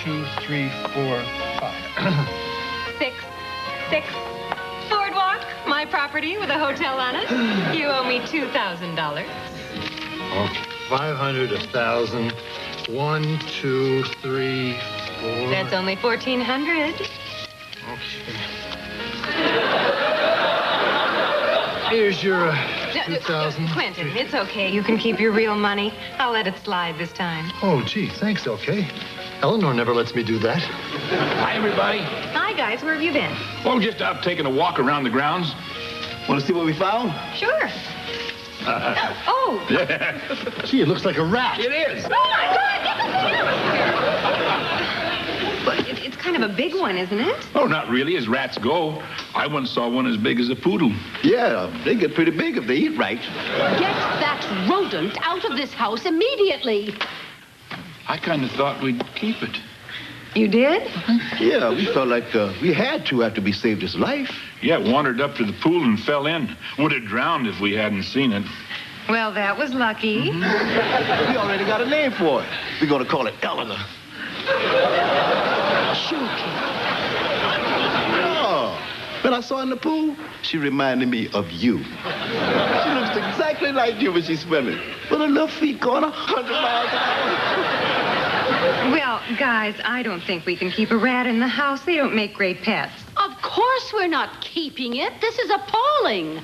2, 3, 4, 5. 6. Boardwalk, my property with a hotel on it. You owe me $2,000. Okay. 500, 1,000. 1, 2, 3, 4. That's only $1,400. Okay. Here's your 2,000. Quentin, it's okay. You can keep your real money. I'll let it slide this time. Oh, gee, thanks, okay. Eleanor never lets me do that. Hi, everybody. Hi, guys. Where have you been? Oh, just out taking a walk around the grounds. Want to see what we found? Sure. Oh. Gee, it looks like a rat. It is. Oh, my God. Get the thing out of here. But it's kind of a big one, isn't it? Oh, not really, as rats go. I once saw one as big as a poodle. Yeah, they get pretty big if they eat right. Get that rodent out of this house immediately. I kind of thought we'd keep it. You did? Yeah, we felt like we had to after we saved his life. Yeah, it wandered up to the pool and fell in. Would have drowned if we hadn't seen it. Well, that was lucky. We already got a name for it. We're going to call it Eleanor. Oh, when I saw her in the pool, she reminded me of you. She looks exactly like you when she's swimming, with her little feet going 100 miles an hour. Well, guys, I don't think we can keep a rat in the house. They don't make great pets. Of course we're not keeping it. This is appalling.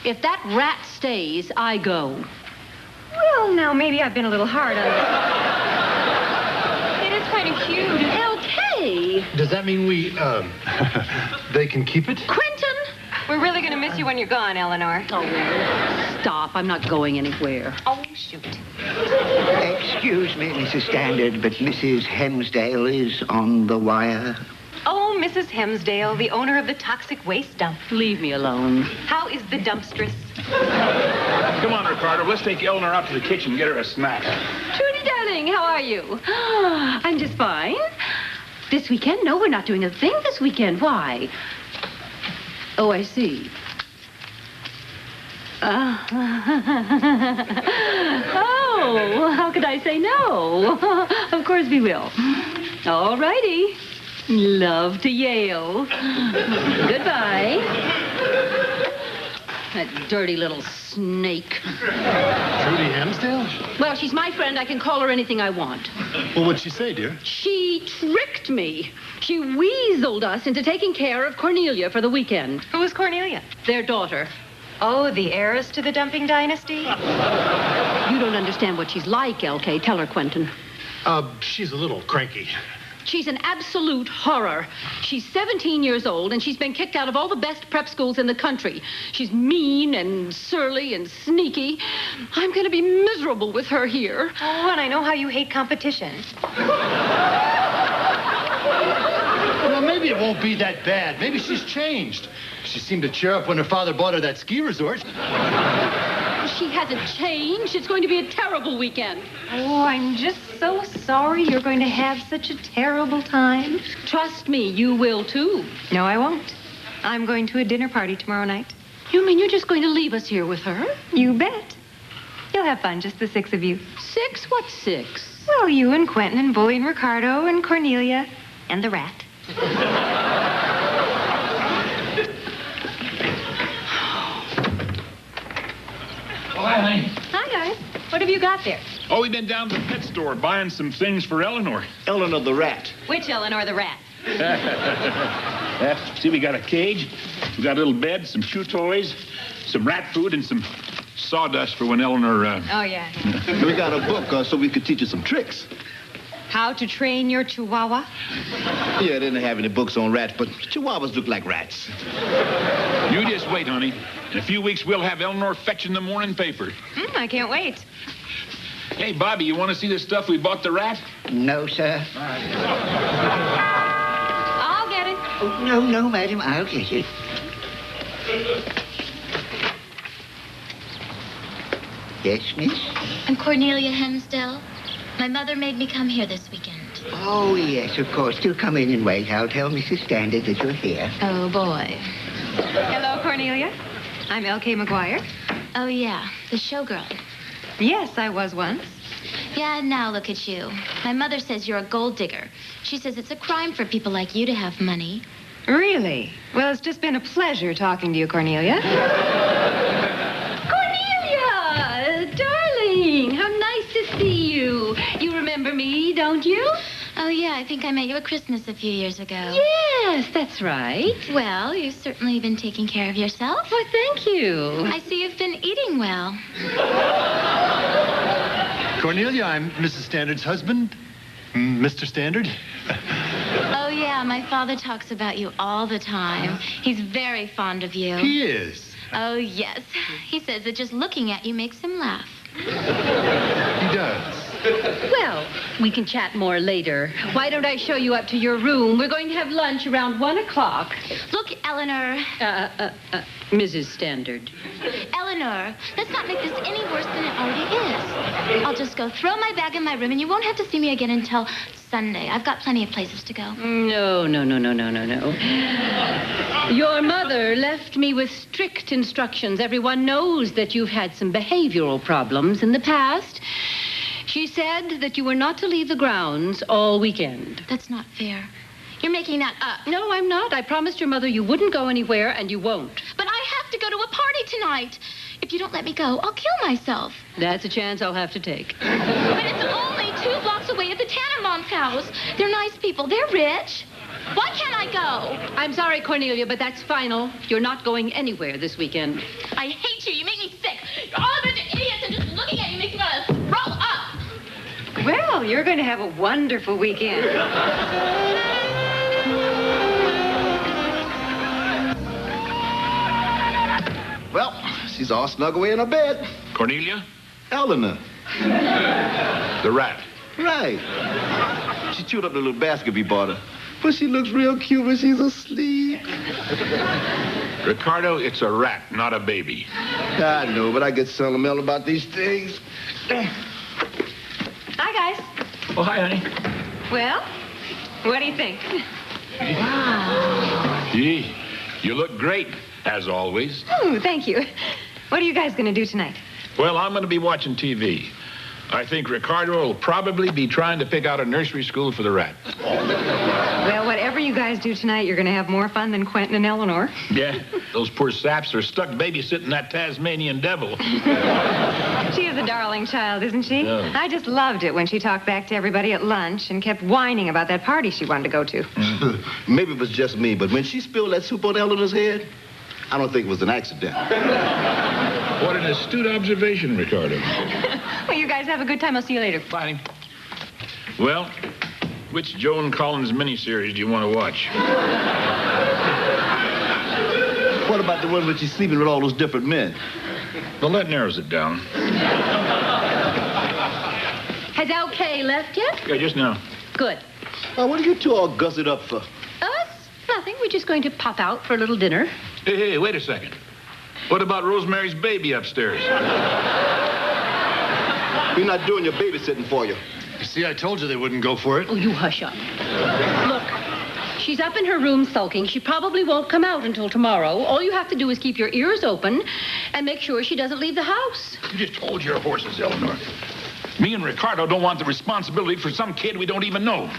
If that rat stays, I go. Well, now, maybe I've been a little hard on it. It is kind of cute. Okay. Does that mean they can keep it? Quentin! We're really going to miss you when you're gone, Eleanor. Oh, stop. I'm not going anywhere. Oh, shoot. Excuse me, Mrs. Standard, but Mrs. Hemsdale is on the wire. Oh, Mrs. Hemsdale, the owner of the toxic waste dump. Leave me alone. How is the dumpstress? Come on, Ricardo. Let's take Eleanor out to the kitchen and get her a snack. Trudy, darling, how are you? I'm just fine. This weekend? No, we're not doing a thing this weekend. Why? Oh, I see. Oh, how could I say no? Of course we will. All righty. Love to Yale. Goodbye. That dirty little snake. Trudy Hemsdale? Well, she's my friend. I can call her anything I want. Well, what'd she say, dear? She tricked me. She weaseled us into taking care of Cornelia for the weekend. Who is Cornelia? Their daughter. Oh, the heiress to the dumping dynasty? You don't understand what she's like, L.K. Tell her, Quentin. She's a little cranky. She's an absolute horror. She's 17 years old, and she's been kicked out of all the best prep schools in the country. She's mean and surly and sneaky. I'm going to be miserable with her here. Oh, and I know how you hate competition. Well, maybe it won't be that bad. Maybe she's changed. She seemed to cheer up when her father bought her that ski resort. She hasn't changed. It's going to be a terrible weekend. Oh, I'm just so sorry you're going to have such a terrible time. Trust me, you will, too. No, I won't. I'm going to a dinner party tomorrow night. You mean you're just going to leave us here with her? You bet. You'll have fun, just the 6 of you. 6? What's 6? Well, you and Quentin and Bully and Ricardo and Cornelia and the rat. Oh, hi, honey. Hi, guys. What have you got there? Oh, we've been down to the pet store buying some things for Eleanor. Eleanor the rat. Which Eleanor the rat? See, we got a cage, we got a little bed, some chew toys, some rat food, and some sawdust for when Eleanor, Oh, yeah. We got a book so we could teach you some tricks. How to train your chihuahua? Yeah, they didn't have any books on rats, but chihuahuas look like rats. You just wait, honey. In a few weeks, we'll have Eleanor fetching the morning paper. I can't wait. Hey, Bobby, you want to see the stuff we bought the rat? No, sir. I'll get it. Oh, no, madam, I'll get it. Yes, miss? I'm Cornelia Hemsdale. My mother made me come here this weekend. Oh, yes, of course. Do come in and wait. I'll tell Mrs. Standard that you're here. Oh, boy. Hello, Cornelia. I'm L.K. McGuire. Oh, yeah, the showgirl. Yes, I was once. Yeah, now look at you. My mother says you're a gold digger. She says it's a crime for people like you to have money. Really? Well, it's just been a pleasure talking to you, Cornelia. Cornelia! Darling, how nice to see you. You remember me, don't you? Oh, yeah, I think I met you at Christmas a few years ago. Yes, that's right. Well, you've certainly been taking care of yourself. Why, thank you. I see you've been eating well. Cornelia, I'm Mrs. Standard's husband. Mr. Standard. Oh, yeah, my father talks about you all the time. He's very fond of you. He is. Oh, yes. He says that just looking at you makes him laugh. He does. Well, we can chat more later. Why don't I show you up to your room? We're going to have lunch around 1 o'clock. Look, Eleanor. Mrs. Standard. Eleanor, let's not make this any worse than it already is. I'll just go throw my bag in my room, and you won't have to see me again until Sunday. I've got plenty of places to go. No. Your mother left me with strict instructions. Everyone knows that you've had some behavioral problems in the past. She said that you were not to leave the grounds all weekend. That's not fair. You're making that up. No, I'm not. I promised your mother you wouldn't go anywhere, and you won't. But I have to go to a party tonight. If you don't let me go, I'll kill myself. That's a chance I'll have to take. But it's only 2 blocks away at the Tannenbaum's house. They're nice people. They're rich. Why can't I go? I'm sorry, Cornelia, but that's final. You're not going anywhere this weekend. I hate you. You make me sick. You're all a bunch of idiots, and just looking at you makes me want to throw up. Well, you're going to have a wonderful weekend. Well, she's all snug away in her bed. Cornelia? Eleanor. The rat. Right. She chewed up the little basket we bought her. But she looks real cute when she's asleep. Ricardo, it's a rat, not a baby. I know, but I get sentimental about these things. Hi, guys. Oh, hi, honey. Well, what do you think? Gee, you look great, as always. Oh, thank you. What are you guys going to do tonight? Well, I'm going to be watching TV. I think Ricardo will probably be trying to pick out a nursery school for the rat. Well, whatever you guys do tonight, you're going to have more fun than Quentin and Eleanor. Yeah, those poor saps are stuck babysitting that Tasmanian devil. She is a darling child, isn't she? Yeah. I just loved it when she talked back to everybody at lunch and kept whining about that party she wanted to go to. Maybe it was just me, but when she spilled that soup on Eleanor's head, I don't think it was an accident. What an astute observation, Ricardo. Well, you guys have a good time. I'll see you later. Fine. Well, which Joan Collins miniseries do you want to watch? What about the one where she's sleeping with all those different men? Well, that narrows it down. Has LK left yet? Yeah, just now. Good. What are you two all gusset up for? Us? Nothing. We're just going to pop out for a little dinner. Hey, wait a second. What about Rosemary's baby upstairs? We're not doing your babysitting for you. You see, I told you they wouldn't go for it. Oh, you hush up. Look, she's up in her room sulking. She probably won't come out until tomorrow. All you have to do is keep your ears open and make sure she doesn't leave the house. You just hold your horses, Eleanor. Me and Ricardo don't want the responsibility for some kid we don't even know.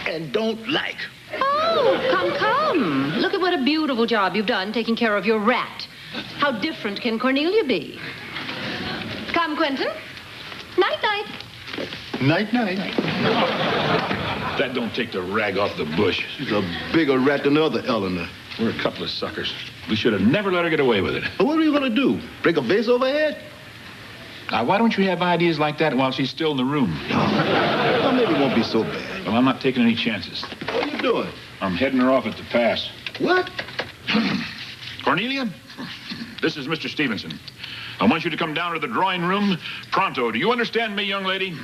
And don't like. Oh, come. Look at what a beautiful job you've done taking care of your rat. How different can Cornelia be? Come, Quentin. Night-night. Night-night. That don't take the rag off the bush. She's a bigger rat than the other Eleanor. We're a couple of suckers. We should have never let her get away with it. But what are you going to do? Break a vase over her head? Now, why don't you have ideas like that while she's still in the room? Well, maybe it won't be so bad. Well, I'm not taking any chances. What are you doing? I'm heading her off at the pass. What? Cornelia, this is Mr. Stevenson. I want you to come down to the drawing room pronto. Do you understand me, young lady?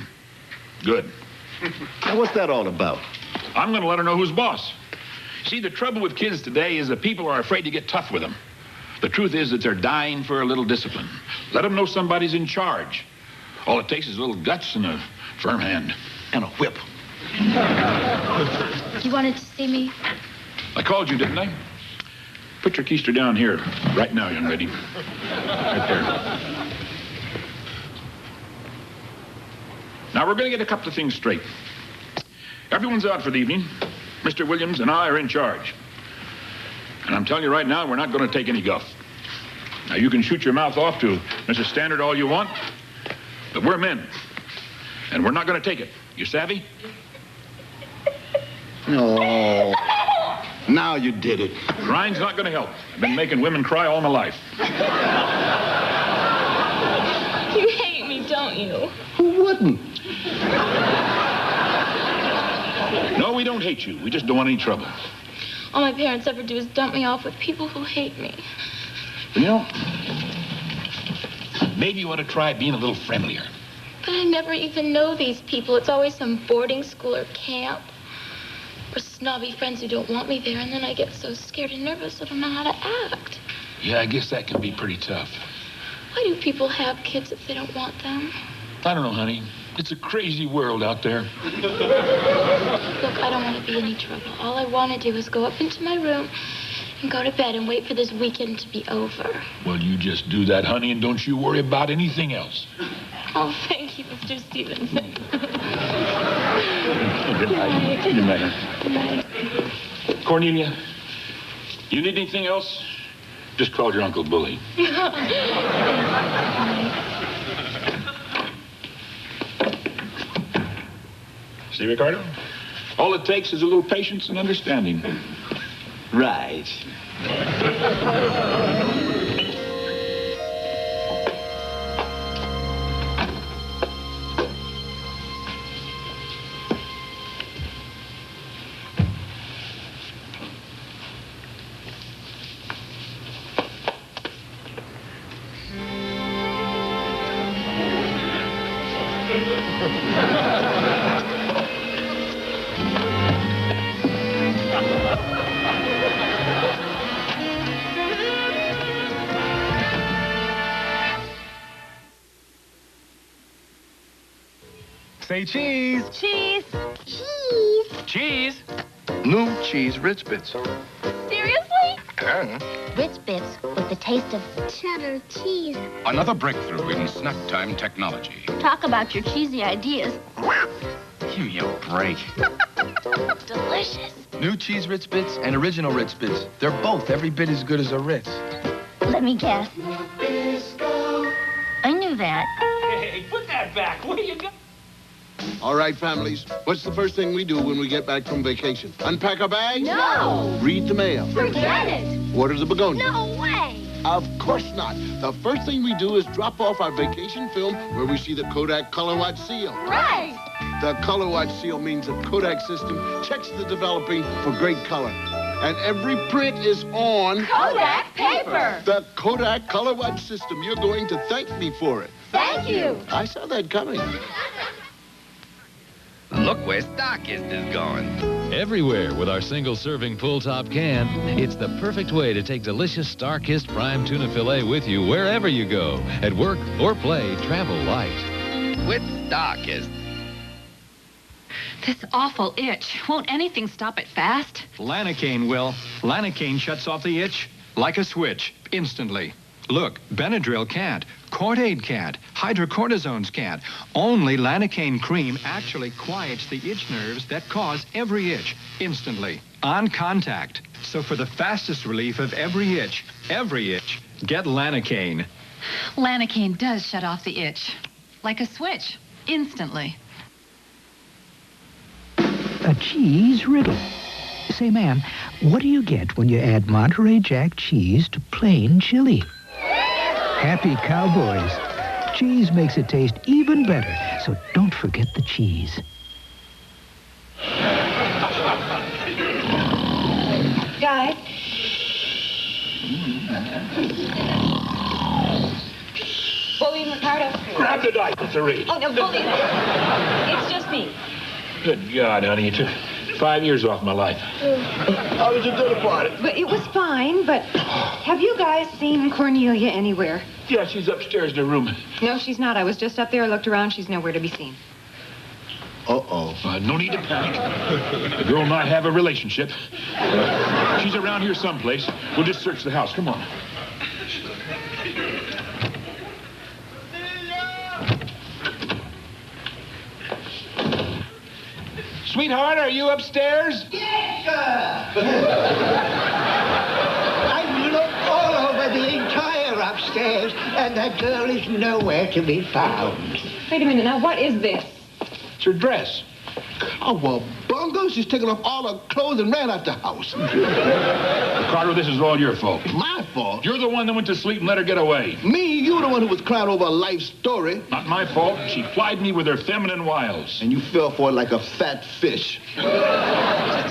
Good. Now, what's that all about? I'm going to let her know who's boss. See, the trouble with kids today is that people are afraid to get tough with them. The truth is that they're dying for a little discipline. Let them know somebody's in charge. All it takes is a little guts and a firm hand. And a whip. You wanted to see me? I called you, didn't I? Put your keister down here right now, young lady. Right there. Now, we're going to get a couple of things straight. Everyone's out for the evening. Mr. Williams and I are in charge. And I'm telling you right now, we're not going to take any guff. Now, you can shoot your mouth off to Mrs. Standard all you want, but we're men. And we're not going to take it. You savvy? No. Now you did it. Crying's not going to help. I've been making women cry all my life. You hate me, don't you? Who wouldn't? No, we don't hate you. We just don't want any trouble. All my parents ever do is dump me off with people who hate me. You know, maybe you ought to try being a little friendlier. But I never even know these people. It's always some boarding school or camp. Or snobby friends who don't want me there, and then I get so scared and nervous I don't know how to act. Yeah, I guess that can be pretty tough. Why do people have kids if they don't want them? I don't know, honey. It's a crazy world out there. Look, I don't want to be any trouble. All I want to do is go up into my room and go to bed and wait for this weekend to be over. Well, you just do that, honey, and don't you worry about anything else. Oh, thank you, Mr. Stevenson. Good night. Good night. Good night. Cornelia, you need anything else? Just call your Uncle Bully. See, Ricardo? All it takes is a little patience and understanding. Right. Say cheese. Cheese. Cheese. Cheese. New cheese Ritz Bits. Seriously? Ritz Bits with the taste of cheddar cheese. Another breakthrough in snack time technology. Talk about your cheesy ideas. Give me a break. Delicious. New cheese Ritz Bits and original Ritz Bits. They're both every bit as good as a Ritz. Let me guess. I knew that. Hey, put that back. Where you go? All right, families. What's the first thing we do when we get back from vacation? Unpack our bags? No. Read the mail? Forget it. Water the begonia? No way. Of course not. The first thing we do is drop off our vacation film where we see the Kodak Color Watch seal. Right. The Color Watch seal means the Kodak system checks the developing for great color. And every print is on Kodak paper. the Kodak Color Watch system. You're going to thank me for it. Thank you. I saw that coming. Look where Starkist is going. Everywhere with our single-serving pull-top can, it's the perfect way to take delicious Starkist prime tuna fillet with you wherever you go. At work or play, travel light. With Starkist. This awful itch. Won't anything stop it fast? Lanacaine will. Lanacaine shuts off the itch like a switch, instantly. Look, Benadryl can't. Cordaid can't. Hydrocortisones can't. Only Lanacaine cream actually quiets the itch nerves that cause every itch, instantly, on contact. So for the fastest relief of every itch, get Lanacaine. Lanacaine does shut off the itch. Like a switch, instantly. A cheese riddle. Say, ma'am, what do you get when you add Monterey Jack cheese to plain chili? Happy cowboys. Cheese makes it taste even better, so don't forget the cheese. Guys. Bully and Ricardo. Grab the diapers, Marie. Oh, no, Bully. It's just me. Good God, honey, you took 5 years off my life. How was your dinner party? But it was fine, but have you guys seen Cornelia anywhere? Yeah, she's upstairs in her room. No, she's not. I was just up there. I looked around. She's nowhere to be seen. Uh-oh. No need to panic. The girl and I have a relationship. She's around here someplace. We'll just search the house. Come on. Sweetheart, are you upstairs? Yes, sir. I've looked all over the entire upstairs, and that girl is nowhere to be found. Wait a minute, now what is this? It's her dress. Oh, well, bungo, she's taken off all her clothes and ran out the house. Carter, this is all your fault. My fault? You're the one that went to sleep and let her get away. Me? You were the one who was crying over a life story. Not my fault. She plied me with her feminine wiles. And you fell for it like a fat fish. Just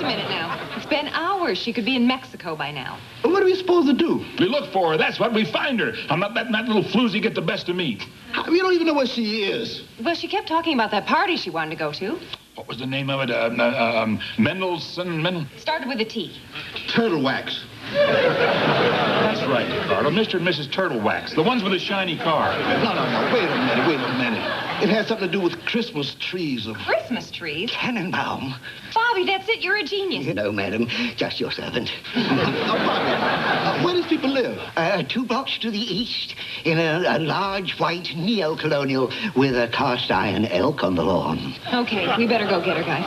a minute now. It's been hours. She could be in Mexico by now. Well, what are we supposed to do? We look for her. That's what we find her. I'm not letting that little floozy get the best of me. You don't even know where she is. Well, she kept talking about that party she wanted to go to. What was the name of it? Mendelssohn? Started with a T. Turtle wax. That's right, Ricardo. Mr. and Mrs. Turtle Wax. The ones with the shiny car. No. Wait a minute. It has something to do with Christmas trees. Christmas trees? Tannenbaum. Bobby, that's it. You're a genius. No, madam. Just your servant. Bobby, where does people live? 2 blocks to the east, in a large white neo-colonial with a cast-iron elk on the lawn. Okay, we better go get her, guys.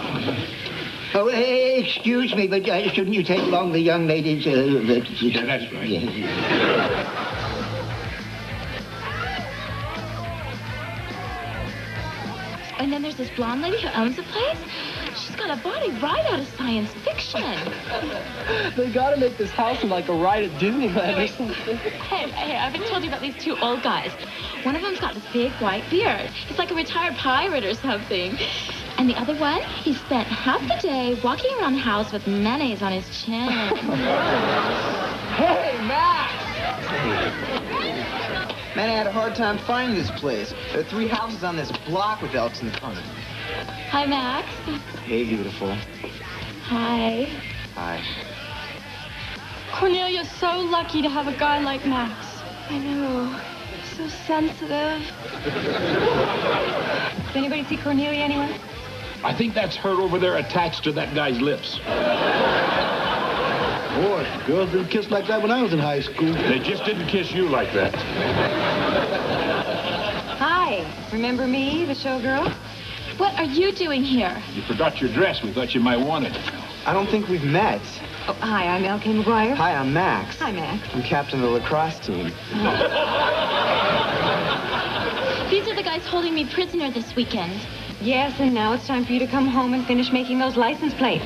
Oh, excuse me, but shouldn't you take along the young ladies? Yeah, that's right. Yeah. And then there's this blonde lady who owns the place. She's got a body right out of science fiction. They gotta make this house like a ride at Disneyland or something. Hey, I've been told you about these 2 old guys. One of them's got this big white beard. He's like a retired pirate or something. And the other one, he spent half the day walking around the house with mayonnaise on his chin. Hey, Max! Man, I had a hard time finding this place. There are 3 houses on this block with elks in the front. Hi, Max. Hey, beautiful. Hi. Hi. Cornelia's so lucky to have a guy like Max. I know. So sensitive. Does anybody see Cornelia anywhere? I think that's her over there attached to that guy's lips. Boy, girls didn't kiss like that when I was in high school. They just didn't kiss you like that. Hi. Remember me, the showgirl? What are you doing here? You forgot your dress. We thought you might want it. I don't think we've met. Oh, hi, I'm L.K. McGuire. Hi, I'm Max. Hi, Max. I'm captain of the lacrosse team. These are the guys holding me prisoner this weekend. Yes, and now it's time for you to come home and finish making those license plates.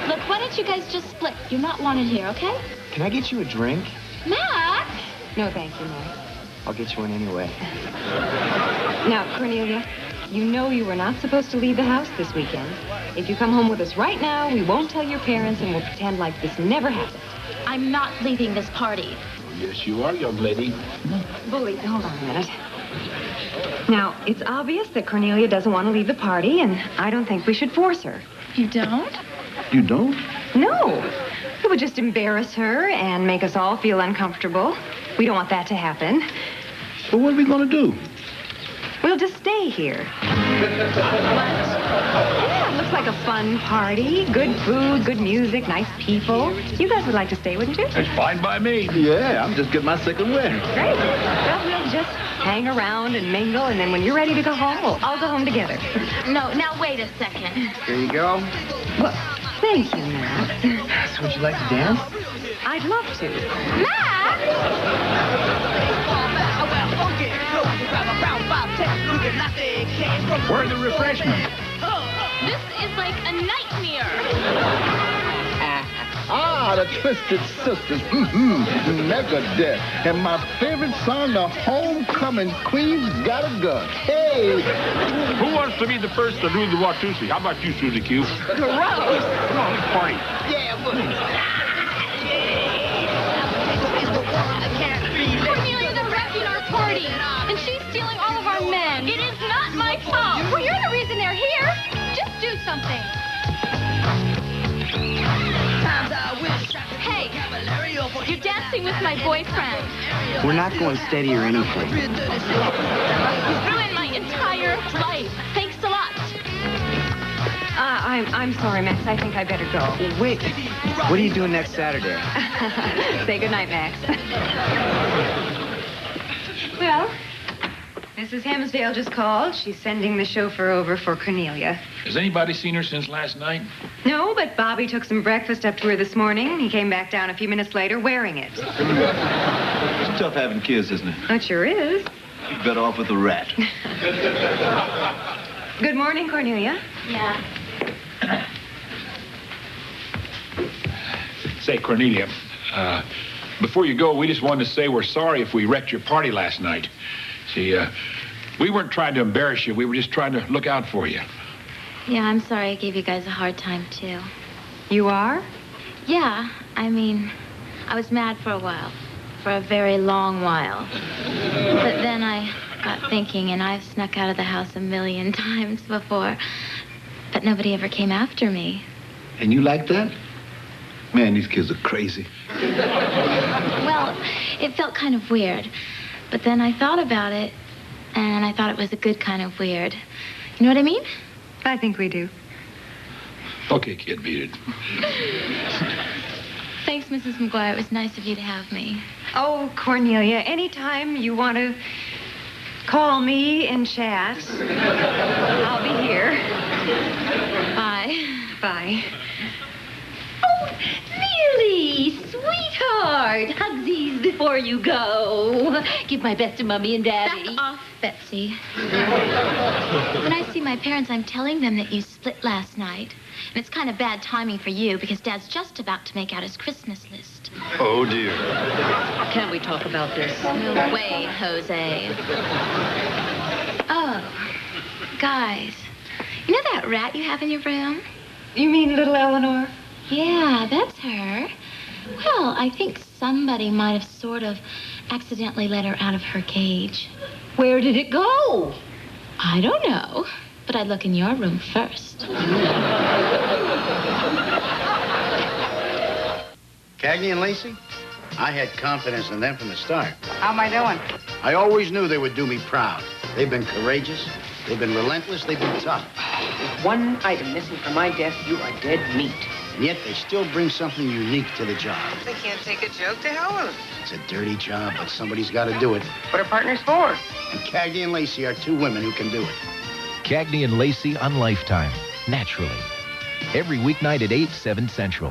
Look, why don't you guys just split? You're not wanted here, okay? Can I get you a drink? Max! No, thank you, Max. I'll get you one anyway. Now, Cornelia, you know you were not supposed to leave the house this weekend. If you come home with us right now, we won't tell your parents and we'll pretend like this never happened. I'm not leaving this party. Yes, you are, young lady. Bully, hold on a minute. Now, it's obvious that Cornelia doesn't want to leave the party, and I don't think we should force her. You don't? You don't? No. It would just embarrass her and make us all feel uncomfortable. We don't want that to happen. Well, what are we going to do? We'll just stay here. Yeah, it looks like a fun party. Good food, good music, nice people. You guys would like to stay, wouldn't you? It's fine by me. Yeah, I'm just getting my second wind. Great. Well, we'll just hang around and mingle, and then when you're ready to go home, we'll all go home together. No, now wait a second. Here you go. Well, thank you, Max. So would you like to dance? I'd love to. Max! Where are the refreshments? This is like a nightmare. The Twisted Sisters. Megadeth. And my favorite song, The Homecoming Queen's Got a Gun. Hey! Who wants to be the first to do the Watusi? How about you, Susie Q? Gross. Come on, let's party. Yeah, but... Cornelia, they're wrecking our party. And she's stealing all of our men. It is not my fault. Well, you're the reason they're here. Just do something. Hey, you're dancing with my boyfriend. We're not going steady or anything. You've ruined my entire life. Thanks a lot. I'm sorry, Max. I think I better go. Wait, what are you doing next Saturday? Say goodnight, Max. Well, Mrs. Hemsdale just called. She's sending the chauffeur over for Cornelia. Has anybody seen her since last night? No, but Bobby took some breakfast up to her this morning. He came back down a few minutes later wearing it. It's tough having kids, isn't it? It sure is. You're better off with a rat. Good morning, Cornelia. Yeah. Say, Cornelia, before you go, we just wanted to say we're sorry if we wrecked your party last night. See, we weren't trying to embarrass you. We were just trying to look out for you. Yeah, I'm sorry I gave you guys a hard time, too. You are? Yeah, I mean, I was mad for a while. For a very long while. But then I got thinking, and I've snuck out of the house a million times before. But nobody ever came after me. And you like that? Man, these kids are crazy. Well, it felt kind of weird. But then I thought about it, and I thought it was a good kind of weird. You know what I mean? I think we do. Okay, kid, beat it. Thanks, Mrs. McGuire. It was nice of you to have me. Oh, Cornelia, anytime you want to call me and chat, I'll be here. Bye. Bye. Oh, really? Sweetheart. Hugsies before you go. Give my best to Mummy and Daddy. Back off, Betsy. When I see my parents, I'm telling them that you split last night. And it's kind of bad timing for you because Dad's just about to make out his Christmas list. Oh, dear. Can't we talk about this? No way, Jose. Oh, guys. You know that rat you have in your room? You mean little Eleanor? Yeah, that's her. Well, I think somebody might have sort of accidentally let her out of her cage. Where did it go? I don't know, but I'd look in your room first. Cagney and Lacey? I had confidence in them from the start. How am I doing? I always knew they would do me proud. They've been courageous, they've been relentless, they've been tough. With one item missing from my desk, you are dead meat. And yet they still bring something unique to the job. They can't take a joke to hell with it. It's a dirty job, but somebody's got to do it. What are partners for? And Cagney and Lacey are two women who can do it. Cagney and Lacey on Lifetime. Naturally. Every weeknight at 8, 7 Central.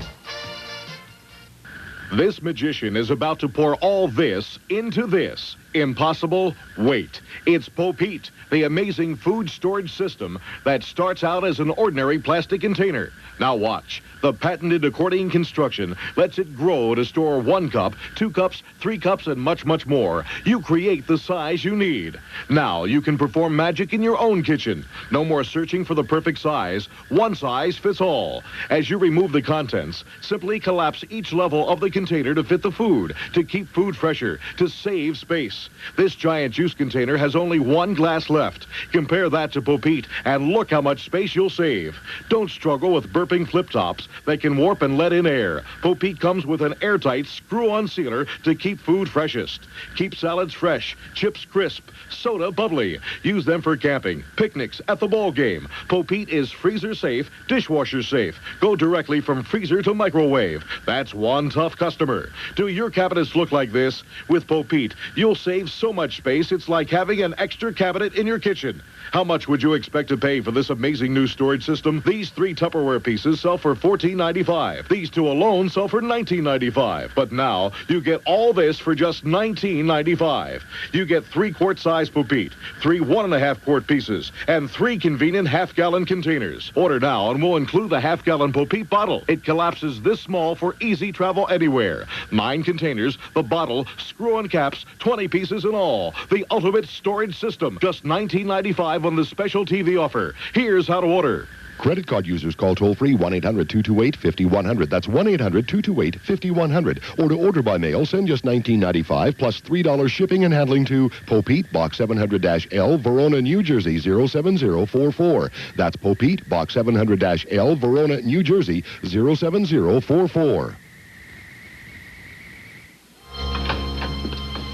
This magician is about to pour all this into this. Impossible? Wait. It's Popete, the amazing food storage system that starts out as an ordinary plastic container. Now watch. The patented accordion construction lets it grow to store 1 cup, 2 cups, 3 cups, and much, much more. You create the size you need. Now you can perform magic in your own kitchen. No more searching for the perfect size. One size fits all. As you remove the contents, simply collapse each level of the container to fit the food, to keep food fresher, to save space. This giant juice container has only 1 glass left. Compare that to Popete, and look how much space you'll save. Don't struggle with burping flip tops that can warp and let in air. Popete comes with an airtight screw-on sealer to keep food freshest. Keep salads fresh, chips crisp, soda bubbly. Use them for camping, picnics, at the ball game. Popete is freezer safe, dishwasher safe. Go directly from freezer to microwave. That's one tough customer. Do your cabinets look like this? With Popete, you'll save so much space, it's like having an extra cabinet in your kitchen. How much would you expect to pay for this amazing new storage system? These 3 Tupperware pieces sell for $14.95. These 2 alone sell for $19.95. But now, you get all this for just $19.95. You get 3-quart size Popete, 3 1.5-quart pieces, and 3 convenient half-gallon containers. Order now and we'll include the half-gallon Popete bottle. It collapses this small for easy travel anywhere. 9 containers, the bottle, screw-on caps, 20 pieces in all. The ultimate storage system. Just $19.95 on the special TV offer. Here's how to order. Credit card users call toll-free 1-800-228-5100. That's 1-800-228-5100. Or to order by mail, send just $19.95 plus $3 shipping and handling to Popete, Box 700-L, Verona, New Jersey, 07044. That's Popete, Box 700-L, Verona, New Jersey, 07044.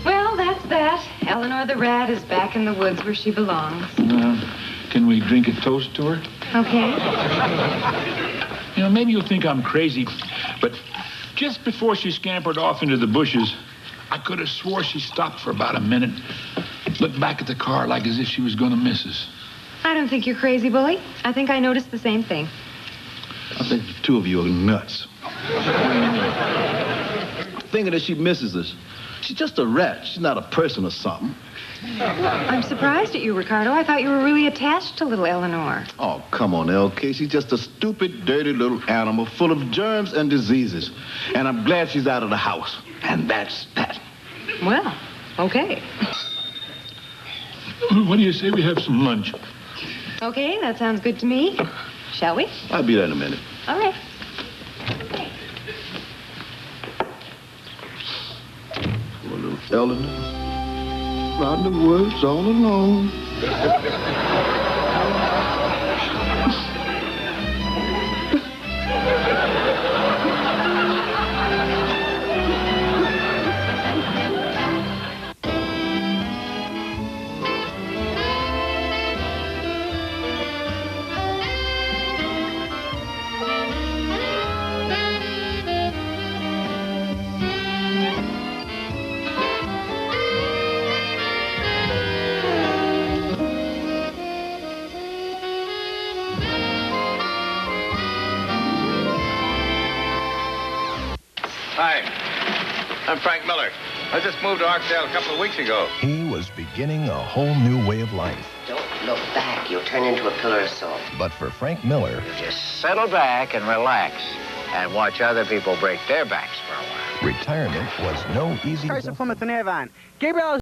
Well, that's that. Eleanor the rat is back in the woods where she belongs. Can we drink a toast to her? Okay. You know, maybe you'll think I'm crazy, but just before she scampered off into the bushes, I could have swore she stopped for about a minute Looked back at the car like as if she was going to miss us. I don't think you're crazy, Bully. I think I noticed the same thing. I think the two of you are nuts. Thinking that she misses us. She's just a rat. She's not a person or something. I'm surprised at you, Ricardo. I thought you were really attached to little Eleanor. Oh, come on, LK. She's just a stupid, dirty little animal full of germs and diseases. And I'm glad she's out of the house. And that's that. Well, okay. What do you say we have some lunch? Okay, that sounds good to me. Shall we? I'll be there in a minute. All right. Poor little Eleanor. Round the woods all alone. Hi, I'm Frank Miller. I just moved to Archdale a couple of weeks ago. He was beginning a whole new way of life. Don't look back. You'll turn into a pillar of salt. But for Frank Miller, Just settle back and relax and watch other people break their backs for a while. retirement was no easy... Carson Plymouth and Avon. Gabriel